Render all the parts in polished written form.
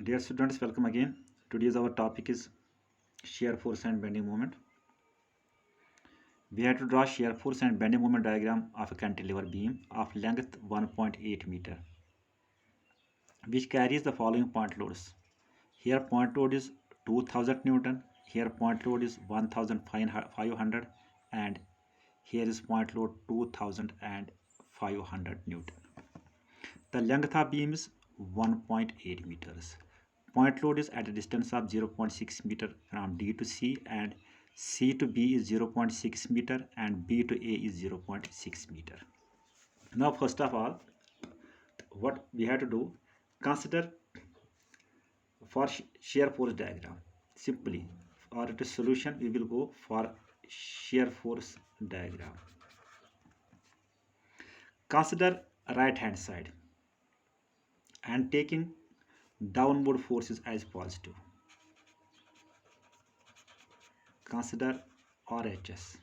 Dear students, welcome again. Today's our topic is shear force and bending moment. We have to draw shear force and bending moment diagram of a cantilever beam of length 1.8 meter, which carries the following point loads. Here point load is 2000 Newton, here point load is 1500, and here is point load 2500 Newton. The length of beam is 1.8 meters. Point load is at a distance of 0.6 meter from D to C, and C to B is 0.6 meter and B to A is 0.6 meter. Now first of all, what we have to do, consider for shear force diagram. Simply for the solution we will go for shear force diagram. Consider right hand side and taking downward forces as positive. Consider RHS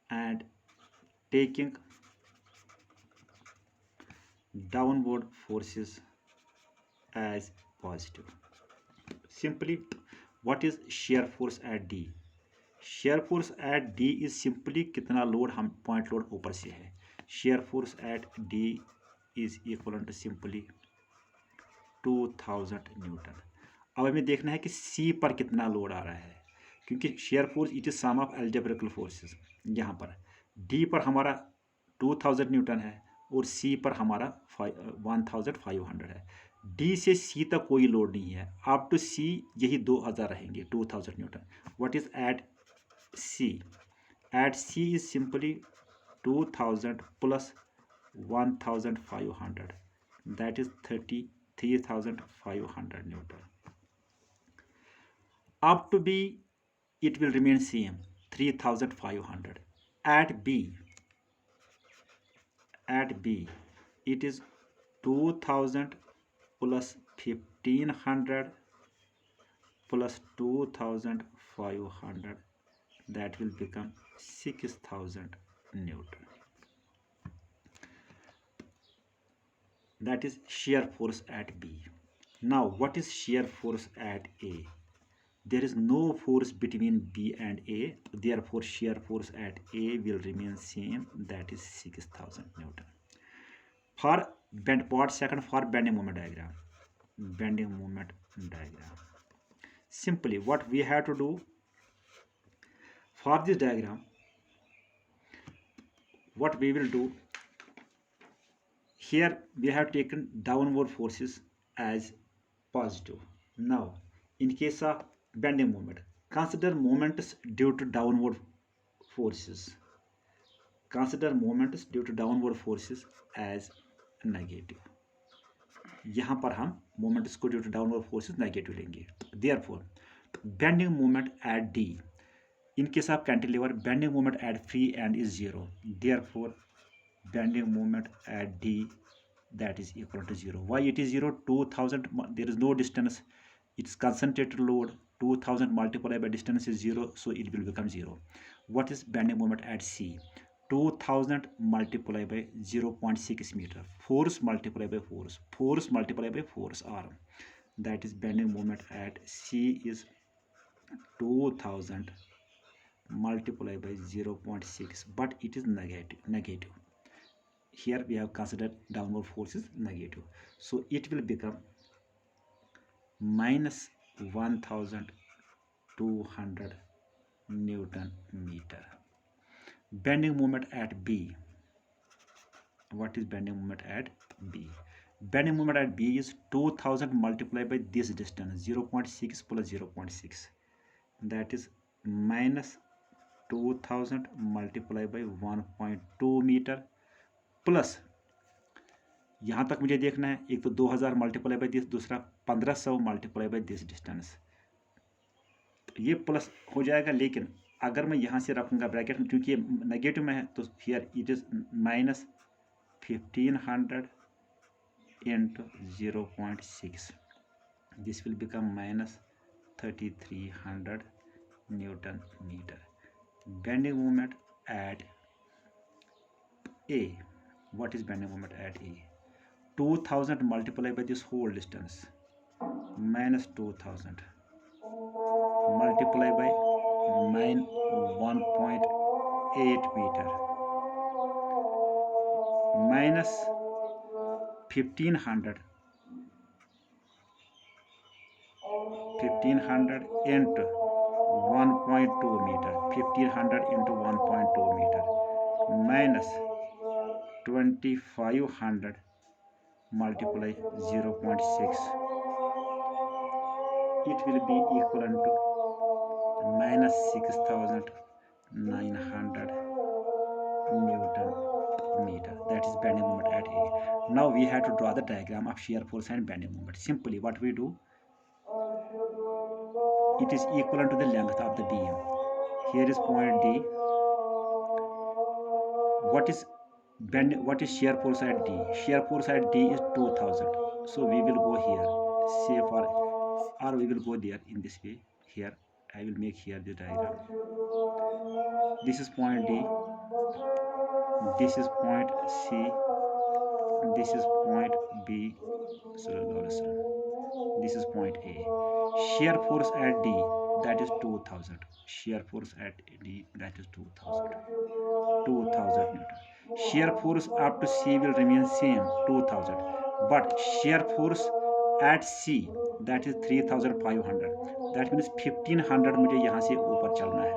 and taking downward forces as positive. Simply, what is shear force at D? shear force at D is simply कितना load हम point load ऊपर से है. shear force at D is equivalent to simply 2000 Newton. अब हमें देखना है कि C पर कितना लोड आ रहा है, क्योंकि shear force it is sum of algebraical forces. यहाँ पर D पर हमारा 2000 न्यूटन है और C पर हमारा 1500 है. D से C तक कोई लोड नहीं है. अप टू C यही 2000 रहेंगे, 2000 newton. What is at C? At C is simply 2000 plus 1500, that is 33,500 Newton. Up to B, it will remain same, 3,500. At B, it is 2,000 plus 1,500 plus 2,500. That will become 6,000 Newton. That is shear force at B. Now, what is shear force at A? There is no force between B and A, therefore shear force at A will remain same, that is 6,000 Newton. For part second, for bending moment diagram. Bending moment diagram. Simply what we have to do for this diagram, what we will do, here we have taken downward forces as positive. Now, in case of bending moment, consider moments due to downward forces. Consider moments due to downward forces as negative. यहाँ पर हम moments को due to downward forces negative लेंगे. Therefore, bending moment at D. In case of cantilever, bending moment at free end is 0. Therefore, bending moment at D, that is equal to 0. Why it is 0? 2000, there is no distance, its concentrated load. 2000 multiplied by distance is 0, so it will become 0. What is bending moment at C? 2000 multiplied by 0.6 meter, force multiplied by force, force multiplied by force R. That is bending moment at C is 2000 multiplied by 0.6, but it is negative. Here we have considered downward forces negative, so it will become minus 1200 Newton meter. Bending moment at B. What is bending moment at B? Bending moment at B is 2000 multiplied by this distance, 0.6 plus 0.6, that is minus 2000 multiplied by 1.2 meter plus यहाँ तक मुझे देखना है, एक तो 2000 multiply by this, दूसरा 1500 multiply by this distance. ये plus हो जाएगा, लेकिन अगर मैं यहाँ से रखूँगा ब्रैकेट में, क्योंकि ये नेगेटिव में है, तो here it is minus 1500 into 0.6. This will become minus 3300 newton metre. Bending moment at A. What is bending moment at A? 2000 multiplied by this whole distance minus 2000 multiplied by 1.8 meter minus 1500 into 1.2 meter 1500 into 1.2 meter minus 2500 multiply 0.6, it will be equivalent to minus 6900 Newton meter. That is bending moment at A. Now we have to draw the diagram of shear force and bending moment. Simply what we do, it is equivalent to the length of the beam. Here is point D. What is shear force at D? Shear force at D is 2000. So we will go here, say for, or we will go there in this way. Here I will make here the diagram. This is point D, this is point C, this is point B, this is point A. Shear force at D, that is 2000. Shear force at D, that is 2000 Newton. Shear force up to C will remain same 2000, but shear force at C, that is 3500. That means 1500 मुझे यहाँ से ऊपर चलना है,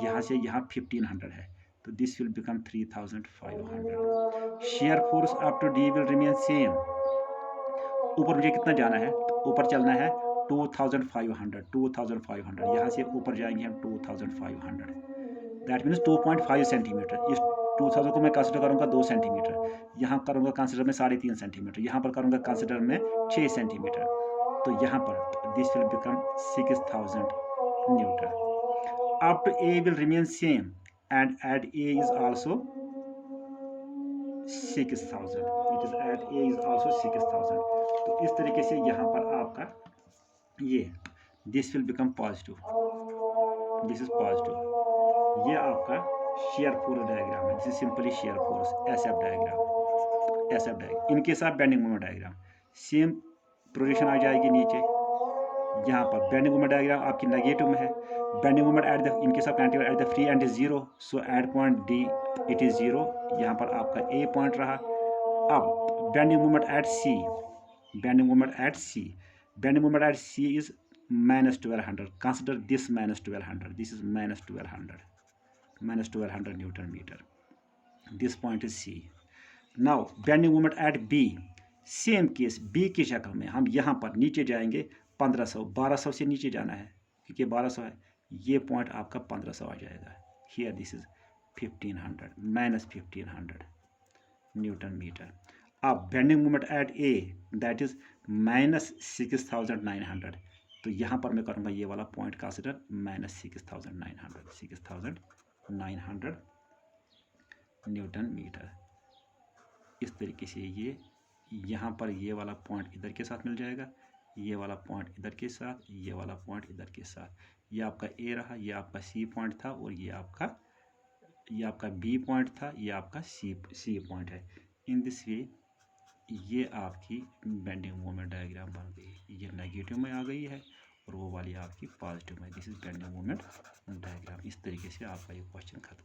यहाँ से यहाँ 1500 है, तो this will become 3500. Shear force up to D will remain same. ऊपर मुझे कितना जाना है, ऊपर चलना है 2500. यहाँ से ऊपर जाएंगे हम 2500. That means 2.5 centimetre. इस 2000 को मैं कंसिडर करूँगा 2 सेंटीमीटर, यहाँ करूँगा कंसिडर में 3.5 सेंटीमीटर, यहाँ पर करूँगा कंसिडर में 6 सेंटीमीटर. तो यहाँ पर this will become 6000 newton. Up to A will remain same and at A is also 6000. It is at A is also 6000. तो इस तरीके से यहाँ पर आपका ये this will become positive, this is positive. ये आपका shear force डायग्राम है. This is simply shear force SF diagram. इनके साथ bending moment diagram same projection आ जाएगी नीचे. यहाँ पर बेंडिंग मोमेंट डायग्राम आपकी नेगेटिव में है. बेंडिंग मोमेंट एट द इनके साथ cantilever at the free end is 0, so at point D it is 0. यहाँ पर आपका A पॉइंट रहा. अब bending moment at C, bending moment at C is minus 1200. Consider this minus 1200. This is minus 1200 Newton meter. This point is C. Now bending moment at B, same case. B की शक्ल में हम यहाँ पर नीचे जाएंगे 1200 से नीचे जाना है क्योंकि 1200 है. ये पॉइंट आपका 1500 आ जाएगा. Here this is 1500 minus 1500 Newton meter. अब bending moment eight A, that is minus 6900. तो यहाँ पर मैं करूँगा ये वाला point consider minus 6900 newton metre. इस तरीके से ये यहाँ पर ये वाला पॉइंट इधर के साथ मिल जाएगा, ये वाला पॉइंट इधर के साथ, ये वाला पॉइंट इधर के साथ. ये आपका A रहा, ये आपका C पॉइंट था और ये आपका B पॉइंट था, ये आपका C पॉइंट है. इन दिस वे ये आपकी बेंडिंग मोमेंट डायग्राम बन गई. ये नेगेटिव में आ गई है और वो वाली आपकी पॉजिटिव में. This is bending moment diagram. इस तरीके से आपका ये क्वेश्चन खत्म.